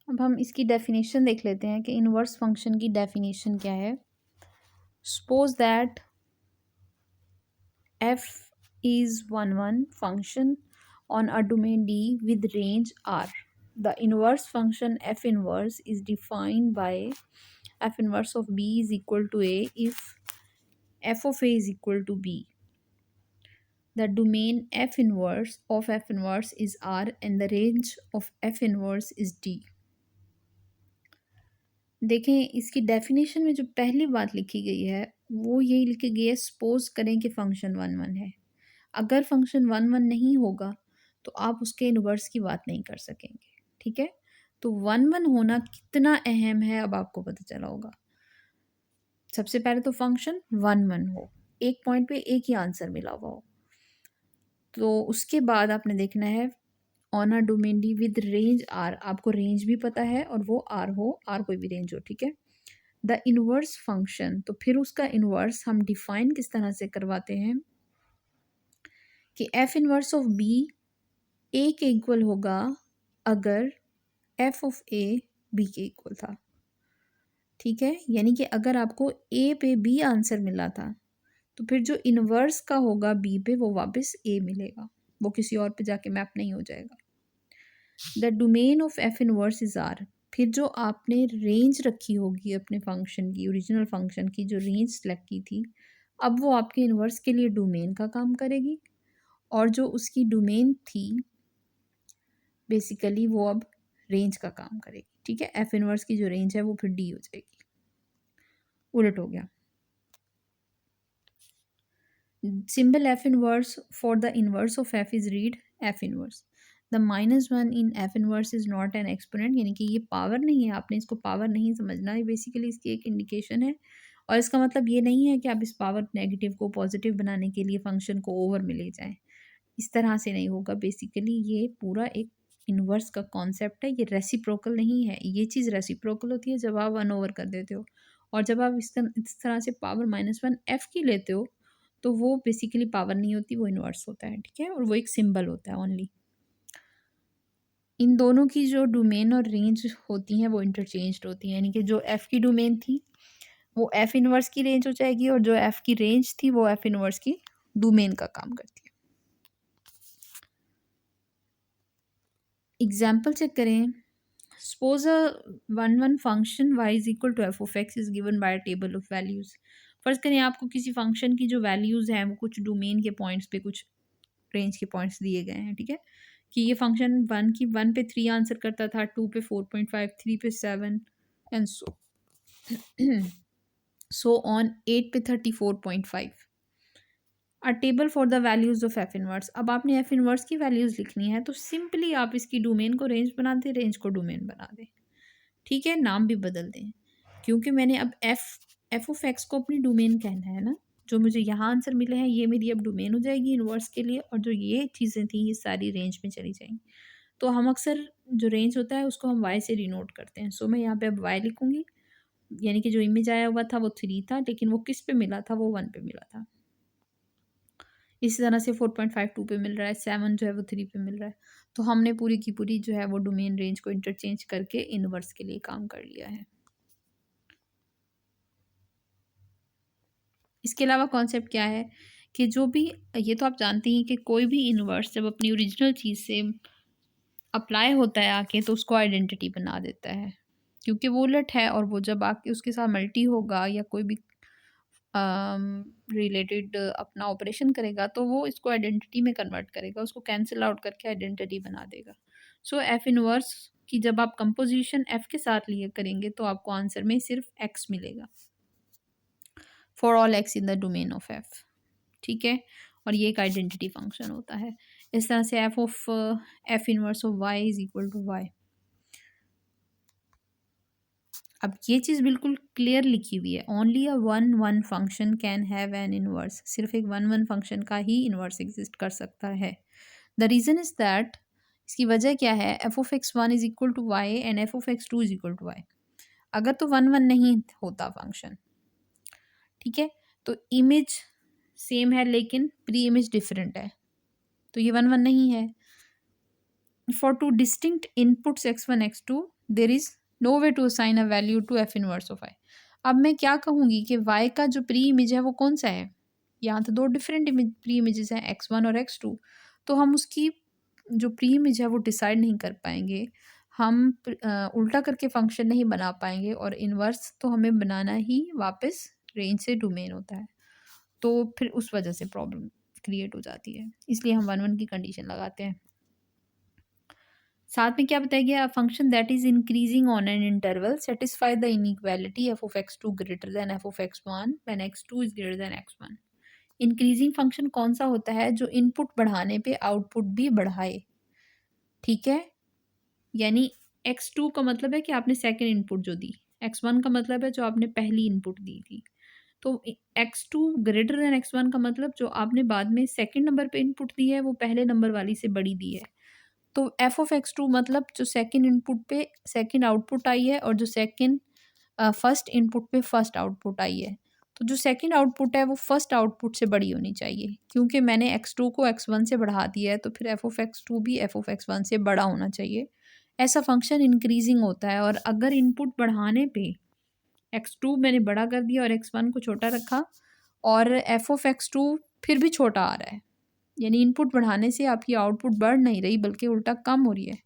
अब हम इसकी डेफिनेशन देख लेते हैं कि इनवर्स फंक्शन की डेफिनेशन क्या है। Suppose that f is one function on a domain D with range R. The inverse function f inverse is defined by f inverse of b is equal to a if f of a is equal to b. The domain f inverse of f inverse is R and the range of f inverse is D. देखें इसकी definition में जो पहली बात लिखी गई है वो यही लिखी गई है, सपोज करें कि फंक्शन वन वन है। अगर फंक्शन वन वन नहीं होगा तो आप उसके इन्वर्स की बात नहीं कर सकेंगे। ठीक है, तो वन वन होना कितना अहम है अब आपको पता चला होगा। सबसे पहले तो फंक्शन वन वन हो, एक पॉइंट पे एक ही आंसर मिला हुआ हो, तो उसके बाद आपने देखना है on a domain D with range R, आपको रेंज भी पता है और वो आर हो, आर कोई भी रेंज हो। ठीक है, द इनवर्स फंक्शन, तो फिर उसका इनवर्स हम डिफाइन किस तरह से करवाते हैं कि एफ इनवर्स ऑफ बी ए के इक्वल होगा अगर एफ ऑफ ए बी के इक्वल था। ठीक है, यानी कि अगर आपको ए पे बी आंसर मिला था तो फिर जो इनवर्स का होगा बी पे वो वापस ए मिलेगा, वो किसी और पे जाके मैप नहीं हो जाएगा। The domain of F inverse is R, फिर जो आपने रेंज रखी होगी अपने फंक्शन की, ओरिजिनल फंक्शन की जो रेंज सेलेक्ट की थी, अब वो आपके इनवर्स के लिए डोमेन का काम करेगी और जो उसकी डोमेन थी बेसिकली वो अब रेंज का काम करेगी। ठीक है, एफ इनवर्स की जो रेंज है वो फिर डी हो जाएगी, उलट हो गया। Symbol F inverse for the inverse of F is read F inverse. The -1 in F inverse is not an exponent, यानी कि ये पावर नहीं है, आपने इसको पावर नहीं समझना, ये बेसिकली इसकी एक इंडिकेशन है। और इसका मतलब ये नहीं है कि आप इस पावर नेगेटिव को पॉजिटिव बनाने के लिए फंक्शन को ओवर में ले जाएं, इस तरह से नहीं होगा। बेसिकली ये पूरा एक इन्वर्स का कॉन्सेप्ट है, ये रेसिप्रोकल नहीं है। ये चीज़ रेसिप्रोकल होती है जब आप वन ओवर कर देते हो, और जब आप इस तरह से पावर -1 एफ की लेते हो तो वो बेसिकली पावर नहीं होती, वो इन्वर्स होता है। ठीक है, और वो एक सिंबल होता है ओनली। इन दोनों की जो डोमेन और रेंज होती हैं वो इंटरचेंज्ड होती हैं, यानी कि जो एफ़ की डोमेन थी वो एफ़ इनवर्स की रेंज हो जाएगी और जो एफ़ की रेंज थी वो एफ़ इनवर्स की डोमेन का काम करती है। एग्जाम्पल चेक करें। Suppose a one one function Y is equal to F of X is given by table of values. फर्ज करें आपको किसी फंक्शन की जो वैल्यूज़ हैं वो कुछ डोमेन के पॉइंट्स पे, कुछ रेंज के पॉइंट्स दिए गए हैं। ठीक है, कि ये फंक्शन वन पे 3 आंसर करता था, 2 पे 4.5, 3 पे 7 एंड सो ऑन 8 पे 34.5। अ table for the values of F inverse. अब आपने एफ इनवर्स की वैल्यूज लिखनी है तो सिंपली आप इसकी डोमेन को रेंज बना दें, रेंज को डोमेन बना दें। ठीक है, नाम भी बदल दें, क्योंकि मैंने अब एफ ऑफ एक्स को अपनी डोमेन कहना है ना। जो मुझे यहाँ आंसर मिले हैं ये मेरी अब डोमेन हो जाएगी इनवर्स के लिए, और जो ये चीज़ें थी ये सारी रेंज में चली जाएंगी। तो हम अक्सर जो रेंज होता है उसको हम वाई से डिनोट करते हैं। सो मैं यहाँ पे अब वाई लिखूँगी, यानी कि जो इमेज आया हुआ था वो 3 था, लेकिन वो किस पे मिला था, वो 1 पे मिला था। इसी तरह से 4.5 2 पे मिल रहा है, 7 जो है वो 3 पे मिल रहा है। तो हमने पूरी की पूरी जो है वो डोमेन रेंज को इंटरचेंज करके इनवर्स के लिए काम कर लिया है। इसके अलावा कॉन्सेप्ट क्या है कि जो भी, ये तो आप जानते हैं कि कोई भी इनवर्स जब अपनी ओरिजिनल चीज़ से अप्लाई होता है आके तो उसको आइडेंटिटी बना देता है, क्योंकि वो उलट है, और वो जब आके उसके साथ मल्टी होगा या कोई भी रिलेटेड अपना ऑपरेशन करेगा तो वो इसको आइडेंटिटी में कन्वर्ट करेगा, उसको कैंसिल आउट करके आइडेंटिटी बना देगा। सो एफ इनवर्स की जब आप कंपोजिशन एफ के साथ लिए करेंगे तो आपको आंसर में सिर्फ एक्स मिलेगा, for all x in the domain of F. ठीक है, और ये एक आइडेंटिटी फंक्शन होता है। इस तरह से F of F inverse of Y is equal to Y. अब ये चीज़ बिल्कुल क्लियर लिखी हुई है, only a one one function can have an inverse, सिर्फ एक वन वन फंक्शन का ही इनवर्स एग्जिस्ट कर सकता है। द रीज़न इज़ दैट, इसकी वजह क्या है, F of X one is equal to Y and F of X two is equal to Y. अगर तो वन वन नहीं होता फंक्शन, ठीक है, तो इमेज सेम है लेकिन प्री इमेज डिफरेंट है, तो ये वन वन नहीं है। For two distinct inputs x one x two there is no way to assign a value to f inverse of i. अब मैं क्या कहूँगी कि y का जो प्री इमेज है वो कौन सा है? यहाँ तो दो डिफरेंट इमेज प्री इमेजेस हैं, x1 और x2। तो हम उसकी जो प्री इमेज है वो डिसाइड नहीं कर पाएंगे। हम उल्टा करके फंक्शन नहीं बना पाएंगे, और इनवर्स तो हमें बनाना ही वापस रेंज से डोमेन होता है। तो फिर उस वजह से प्रॉब्लम क्रिएट हो जाती है, इसलिए हम 1 1 की कंडीशन लगाते हैं। साथ में क्या बताया गया? Function that is increasing on an interval satisfy the inequality F of X two greater than F of X one when X two is greater than X one. Increasing function कौन सा होता है? जो इनपुट बढ़ाने पे output भी बढ़ाए। ठीक है, यानी x2 का मतलब है कि आपने सेकेंड इनपुट जो दी, x1 का मतलब है जो आपने पहली इनपुट दी थी। तो x2 ग्रेटर देन x1 का मतलब जो आपने बाद में सेकेंड नंबर पे इनपुट दी है वो पहले नंबर वाली से बड़ी दी है। तो एफ ऑफ x2 मतलब जो सेकेंड इनपुट पे सेकेंड आउटपुट आई है, और जो सेकेंड फर्स्ट इनपुट पे फर्स्ट आउटपुट आई है। तो जो सेकेंड आउटपुट है वो फर्स्ट आउटपुट से बड़ी होनी चाहिए, क्योंकि मैंने x2 को x1 से बढ़ा दिया है, तो फिर एफ ऑफ x2 भी एफ ऑफ x1 से बड़ा होना चाहिए। ऐसा फंक्शन इंक्रीजिंग होता है। और अगर इनपुट बढ़ाने पे x2 मैंने बड़ा कर दिया और x1 को छोटा रखा, और एफ ऑफ x2 फिर भी छोटा आ रहा है, यानी इनपुट बढ़ाने से आपकी आउटपुट बढ़ नहीं रही बल्कि उल्टा कम हो रही है,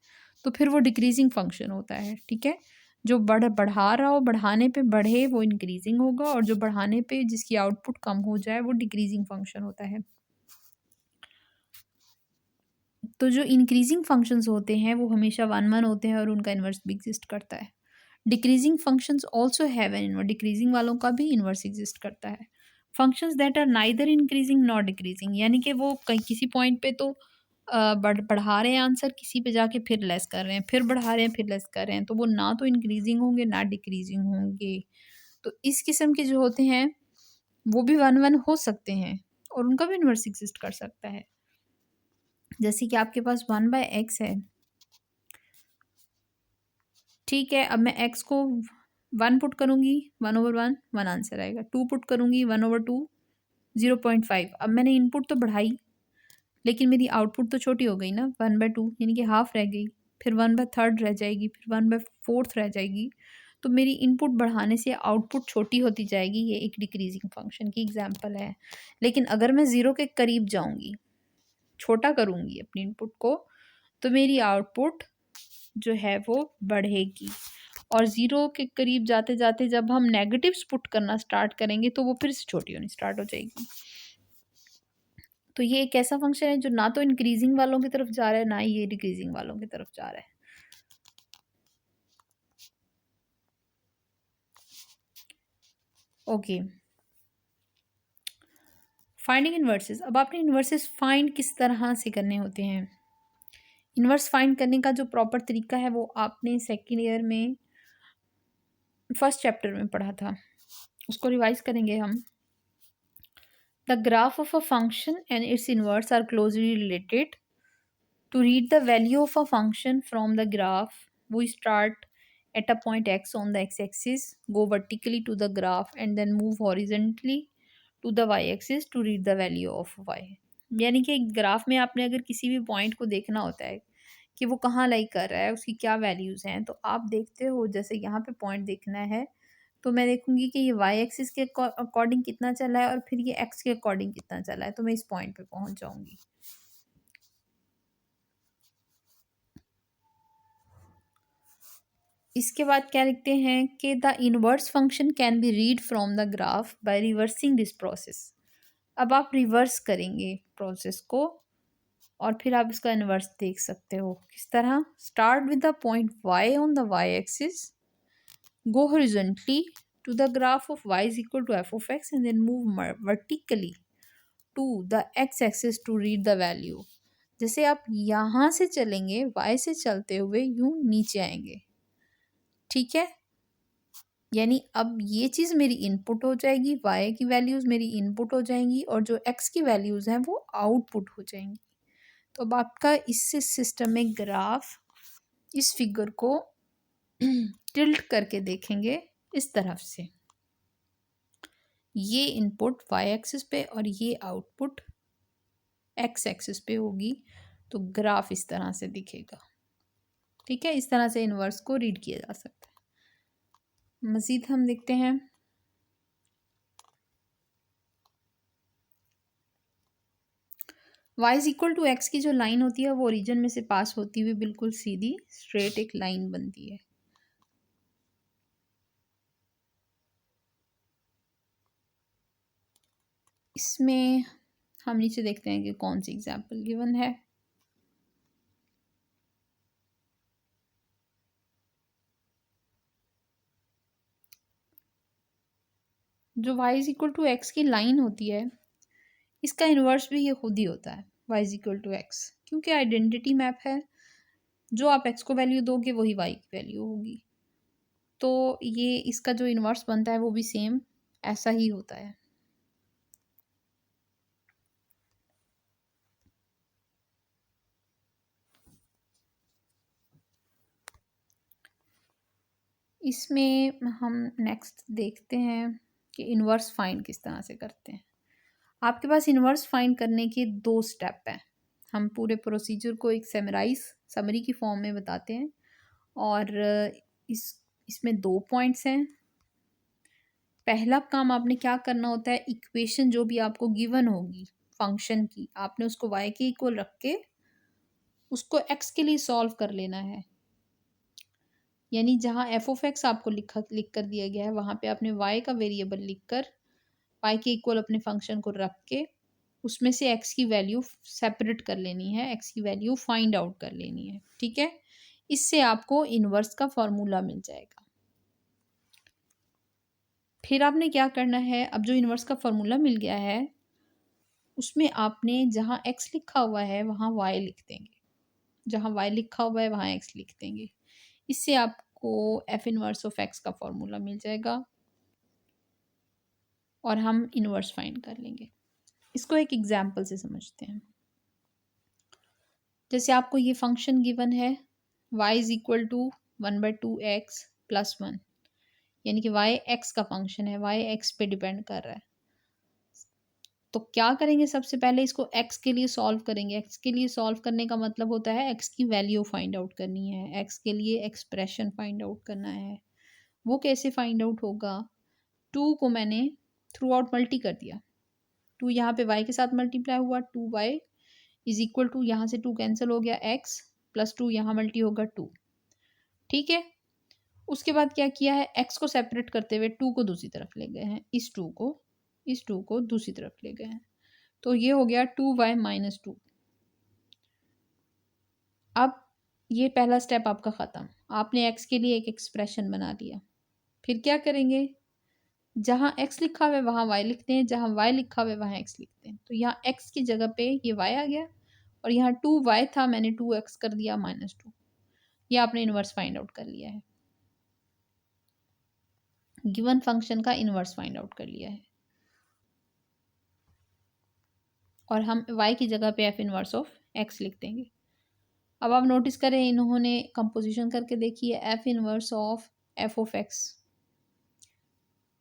तो फिर वो डिक्रीजिंग फंक्शन होता है। ठीक है, जो बढ़ा रहा हो, बढ़ाने पे बढ़े वो इंक्रीजिंग होगा, और जो बढ़ाने पे जिसकी आउटपुट कम हो जाए वो डिक्रीजिंग फंक्शन होता है। तो जो इंक्रीजिंग फंक्शंस होते हैं वो हमेशा 1 1 होते हैं, और उनका इन्वर्स भी एग्जिस्ट करता है। Decreasing functions also have an inverse, decreasing वालों का भी इन्वर्स एग्जिस्ट करता है। Functions that are neither increasing not decreasing, यानी कि वो कहीं किसी पॉइंट पे तो बढ़ा रहे हैं आंसर, किसी पे जाके फिर लेस कर रहे हैं, फिर बढ़ा रहे हैं, फिर लेस कर रहे हैं, तो वो ना तो इंक्रीजिंग होंगे ना डिक्रीजिंग होंगे। तो इस किस्म के जो होते हैं वो भी 1 1 हो सकते हैं, और उनका भी इन्वर्स एग्जिस्ट कर सकता है। जैसे कि आपके पास 1/x है, ठीक है, अब मैं x को 1 पुट करूँगी, 1/1 1 आंसर आएगा। 2 पुट करूँगी, 1/2 0.5। अब मैंने इनपुट तो बढ़ाई, लेकिन मेरी आउटपुट तो छोटी हो गई ना, 1/2 यानी कि हाफ रह गई, फिर 1/3 रह जाएगी, फिर 1/4 रह जाएगी। तो मेरी इनपुट बढ़ाने से आउटपुट छोटी होती जाएगी। ये एक डिक्रीजिंग फंक्शन की एग्जांपल है। लेकिन अगर मैं ज़ीरो के करीब जाऊँगी, छोटा करूँगी अपनी इनपुट को, तो मेरी आउटपुट जो है वो बढ़ेगी। और ज़ीरो के करीब जाते जाते जब हम नेगेटिव्स पुट करना स्टार्ट करेंगे तो वो फिर से छोटी होनी स्टार्ट हो जाएगी। तो ये एक ऐसा फंक्शन है जो ना तो इंक्रीजिंग वालों की तरफ जा रहा है, ना ही ये डिक्रीजिंग वालों की तरफ जा रहा है। Okay, finding inverses. अब आपने इन्वर्सेस फाइंड किस तरह से करने होते हैं? इन्वर्स फाइंड करने का जो प्रॉपर तरीका है वो आपने सेकेंड ईयर में फर्स्ट चैप्टर में पढ़ा था, उसको रिवाइज करेंगे हम। The graph of a function and its inverse are closely related. To read the value of a function from the graph, we start at a point x on the x-axis, go vertically to the graph and then move horizontally to the y-axis to read the value of y। यानी कि graph में आपने अगर किसी भी point को देखना होता है कि वो कहाँ लाई कर रहा है, उसकी क्या वैल्यूज़ हैं, तो आप देखते हो जैसे यहाँ पे पॉइंट देखना है तो मैं देखूंगी कि ये वाई एक्सिस के अकॉर्डिंग कितना चला है और फिर ये एक्स के अकॉर्डिंग कितना चला है, तो मैं इस पॉइंट पे पहुंच जाऊंगी। इसके बाद क्या लिखते हैं कि the inverse function can be read from the graph by reversing this process. अब आप रिवर्स करेंगे प्रोसेस को और फिर आप इसका इनवर्स देख सकते हो किस तरह। Start with the point y on the y axis, go horizontally to the graph of y is equal to F of X and then move vertically to the x axis to read the value. जैसे आप यहाँ से चलेंगे, y से चलते हुए यूं नीचे आएंगे, ठीक है, यानी अब ये चीज़ मेरी इनपुट हो जाएगी, y की वैल्यूज़ मेरी इनपुट हो जाएंगी और जो x की वैल्यूज़ हैं वो आउटपुट हो जाएंगी। तो अब आपका इस सिस्टम में ग्राफ इस फिगर को टिल्ट करके देखेंगे इस तरफ से, ये इनपुट y एक्सिस पे और ये आउटपुट x एक्सिस पे होगी, तो ग्राफ इस तरह से दिखेगा। ठीक है, इस तरह से इन्वर्स को रीड किया जा सकता है। मज़ीद हम देखते हैं y is equal to X की जो लाइन होती है वो ओरिजिन में से पास होती हुई बिल्कुल सीधी स्ट्रेट एक लाइन बनती है। इसमें हम नीचे देखते हैं कि कौन सी एग्जाम्पल गिवन है। जो y is equal to X की लाइन होती है इसका इन्वर्स भी ये खुद ही होता है y is equal to X, क्योंकि आइडेंटिटी मैप है। जो आप x को वैल्यू दोगे वही y की वैल्यू होगी, तो ये इसका जो इन्वर्स बनता है वो भी सेम ऐसा ही होता है। इसमें हम नेक्स्ट देखते हैं कि इन्वर्स फाइंड किस तरह से करते हैं। आपके पास इन्वर्स फाइंड करने के दो स्टेप हैं। हम पूरे प्रोसीजर को एक समरी की फॉर्म में बताते हैं और इस इसमें दो पॉइंट्स हैं। पहला काम आपने क्या करना होता है, इक्वेशन जो भी आपको गिवन होगी फंक्शन की, आपने उसको y के इक्वल रख के उसको x के लिए सॉल्व कर लेना है। यानी जहाँ एफ ऑफ एक्स आपको लिख कर दिया गया है वहाँ पे आपने y का वेरिएबल लिख कर y के इक्वल अपने फंक्शन को रख के उसमें से x की वैल्यू सेपरेट कर लेनी है, x की वैल्यू फाइंड आउट कर लेनी है। ठीक है, इससे आपको इन्वर्स का फॉर्मूला मिल जाएगा। फिर आपने क्या करना है, अब जो इन्वर्स का फॉर्मूला मिल गया है उसमें आपने जहाँ x लिखा हुआ है वहाँ y लिख देंगे, जहाँ y लिखा हुआ है वहाँ x लिख देंगे। इससे आपको एफ इनवर्स ऑफ एक्स का फॉर्मूला मिल जाएगा और हम इन्वर्स फाइंड कर लेंगे। इसको एक एग्जाम्पल से समझते हैं। जैसे आपको ये फंक्शन गिवन है y is equal to 1/2x plus 1, यानी कि y x का फंक्शन है, y x पे डिपेंड कर रहा है। तो क्या करेंगे, सबसे पहले इसको x के लिए सॉल्व करेंगे। x के लिए सॉल्व करने का मतलब होता है x की वैल्यू फाइंड आउट करनी है, x के लिए एक्सप्रेशन फाइंड आउट करना है। वो कैसे फाइंड आउट होगा, 2 को मैंने थ्रू आउट मल्टी कर दिया, 2 यहाँ पे y के साथ मल्टीप्लाई हुआ, 2y इज इक्वल टू यहाँ से 2 कैंसिल हो गया, x प्लस 2 यहाँ मल्टी होगा 2। ठीक है, उसके बाद क्या किया है, x को सेपरेट करते हुए 2 को दूसरी तरफ ले गए हैं, इस 2 को दूसरी तरफ ले गए हैं, तो ये हो गया 2y माइनस 2। अब ये पहला स्टेप आपका ख़त्म, आपने x के लिए एक एक्सप्रेशन बना लिया। फिर क्या करेंगे, जहाँ x लिखा हुआ है वहाँ y लिखते हैं, जहाँ y लिखा हुआ है वहाँ x लिखते हैं। तो यहाँ x की जगह पे ये y आ गया और यहाँ 2y था, मैंने 2x कर दिया माइनस 2। ये आपने इन्वर्स फाइंड आउट कर लिया है, गिवन फंक्शन का इन्वर्स फाइंड आउट कर लिया है। और हम y की जगह पे f इन्वर्स ऑफ x लिख देंगे। अब आप नोटिस करें, इन्होंने कंपोजिशन करके देखी है, f inverse of f of x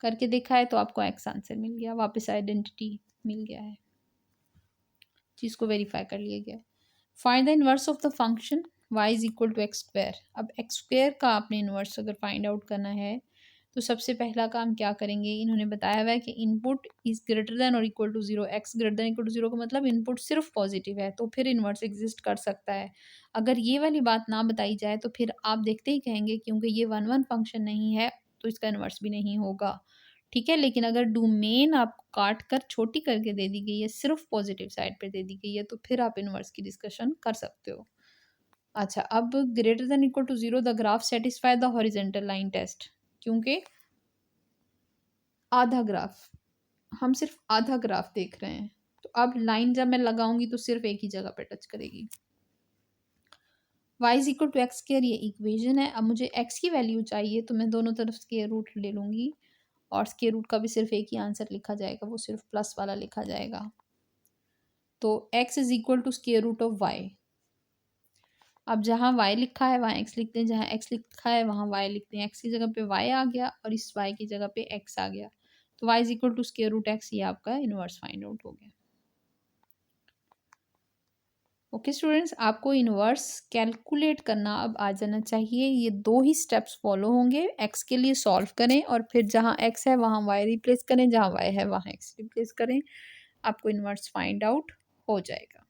करके देखा है तो आपको x आंसर मिल गया, वापस आइडेंटिटी मिल गया है, चीज़ को वेरीफाई कर लिया गया। Find the inverse of the function y is equal to X square. अब एक्स स्क्वायर का आपने इन्वर्स अगर फाइंड आउट करना है तो सबसे पहला काम क्या करेंगे, इन्होंने बताया हुआ है कि इनपुट इज ग्रेटर देन और equal to 0, X greater than equal to 0 का मतलब इनपुट सिर्फ पॉजिटिव है तो फिर इन्वर्स एग्जिस्ट कर सकता है। अगर ये वाली बात ना बताई जाए तो फिर आप देखते ही कहेंगे क्योंकि ये 1 1 फंक्शन नहीं है तो इसका इन्वर्स भी नहीं होगा। ठीक है, लेकिन अगर डोमेन आपको काट कर छोटी करके दे दी गई है, सिर्फ पॉजिटिव साइड पे दे दी गई है, तो फिर आप इन्वर्स की डिस्कशन कर सकते हो। अच्छा, अब greater than equal to 0 the graph satisfy the horizontal line test, क्योंकि आधा ग्राफ, हम सिर्फ आधा ग्राफ देख रहे हैं, तो अब लाइन जब मैं लगाऊंगी तो सिर्फ एक ही जगह पे टच करेगी। y is equal to X square ये इक्वेशन है। अब मुझे x की वैल्यू चाहिए तो मैं दोनों तरफ स्क्वायर रूट ले लूँगी और स्क्वायर रूट का भी सिर्फ एक ही आंसर लिखा जाएगा, वो सिर्फ प्लस वाला लिखा जाएगा। तो x is equal to square root of y। अब जहाँ y लिखा है वहाँ x लिखते हैं, जहाँ x लिखा है वहाँ y लिखते हैं। x की जगह पे y आ गया और इस y की जगह पे x आ गया, तो y is equal to square root x, ये आपका इन्वर्स फाइंड आउट हो गया। ओके स्टूडेंट्स, आपको इनवर्स कैलकुलेट करना अब आ जाना चाहिए। ये 2 ही स्टेप्स फॉलो होंगे। एक्स के लिए सॉल्व करें और फिर जहाँ एक्स है वहाँ वाई रिप्लेस करें, जहाँ वाई है वहाँ एक्स रिप्लेस करें। आपको इनवर्स फाइंड आउट हो जाएगा।